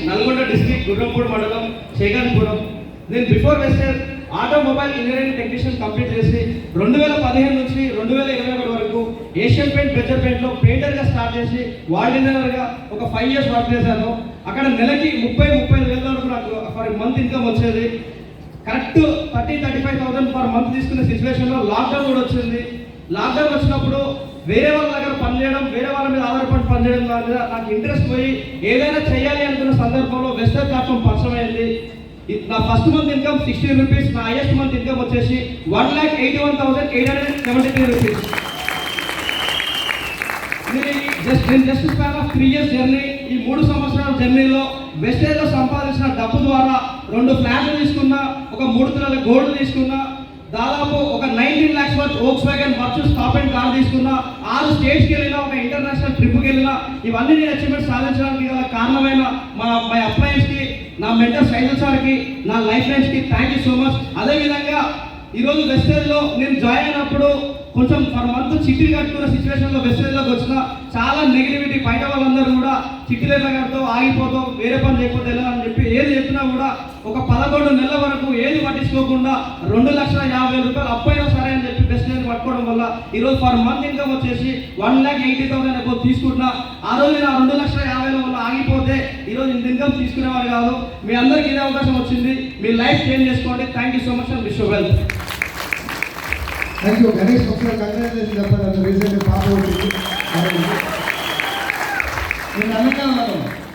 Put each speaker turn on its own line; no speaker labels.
Nalgonda district Gurrampudi మండలం శేఖర్పురం. నేను before వెస్టర్ ఆటోమొబైల్ ఇంజనీరింగ్ టెక్నీషియన్ కంప్లీట్ చేసి 2015 నుంచి 2021 వరకు ఏషియన్ పెయింట్ బెజర్ పెయింట్లో పెయింటర్గా స్టార్ట్ చేసి వార్డ్ ఇంజనీర్గా ఒక 5 years వర్క్ చేశాను. అక్కడ నెలకి 30-35 వేల వరకు నాకు ఫర్ మంత్ ఇన్కమ్ వచ్చేది. కరెక్ట్ 30-35,000 పర్ మంత్ తీసుకునే సిచ్యువేషన్లో లాక్డౌన్ కూడా వచ్చింది. లాక్డౌన్ వచ్చినప్పుడు వేరే వాళ్ళ దగ్గర పనిచేయడం, వేరే వాళ్ళ మీద ఆధారపడి పనిచేయడం మీద నాకు ఇంట్రెస్ట్ పోయి ఏదైనా చేయాలి అనుకున్న సందర్భంలో వెస్టర్ ప్లాట్ఫామ్ పరిచయం అయింది. నా ఫస్ట్ మంత్ ఇన్కమ్ 60 రూపీస్, నా హైయెస్ట్ మంత్ ఇన్కమ్ వచ్చేసి 1,81,873 రూపీస్. నేను just span of 3 years journey, ఈ 3 సంవత్సరాల జర్నీలో వెస్టేజ్లో సంపాదించిన డబ్బు ద్వారా 2 ఫ్లాట్లు తీసుకున్నా, ఒక 3 తులాల గోల్డ్ తీసుకున్నా, దాదాపు ఒక 19 lakhs worth Volkswagen Virtus top end car తీసుకున్నా, 6 స్టేట్స్కి వెళ్ళినా, ఒక ఇంటర్నేషనల్ ట్రిప్కి వెళ్ళినా, ఇవన్నీ నేను అచీవ్మెంట్ సాధించడానికి గల కారణమైన మై అప్లయన్స్కి, నా మెంటర్ సైజల్ సార్కి, నా లైఫ్ లైన్స్కి థ్యాంక్ యూ సో మచ్. అదేవిధంగా ఈరోజు వెస్టేజ్లో నేను జాయిన్ అయినప్పుడు కొంచెం పర్ మంత్ చిట్టీలు కట్టుకున్న సిచ్యువేషన్లో వెస్టేజ్లోకి వచ్చిన చాలా నెగిటివిటీ, బయట వాళ్ళందరూ కూడా చిట్టీల గారితో ఆగిపోతాం, వేరే పని చేయకపోతే ఎలా అని చెప్పి ఏది చెప్పినా కూడా ఒక 11 నెలల వరకు ఏది పట్టించుకోకుండా 2,50,000 రూపాయలు అప్పైనా సరే అని చెప్పి వెస్టేజ్ పట్టుకోవడం వల్ల ఈరోజు పర్ మంత్ ఇన్కమ్ వచ్చేసి 1,80,000 అబౌవ్ తీసుకుంటున్నా. ఆ రోజు నా 2,50,000 వల్ల ఆగిపోతే ఈరోజు ఇంత ఇన్కమ్ తీసుకునేవారు కాదు. మీ అందరికీ ఇదే అవకాశం వచ్చింది. మీ లైఫ్ చేంజ్ చేసుకోండి. Thank you so much and wish you well.
Thank you Ganesh. ఒకసారి కంగ్రాచులేషన్ చెప్పండి. రీసెంట్గా పాప వచ్చింది. నేను అన్నగా ఉన్నాను.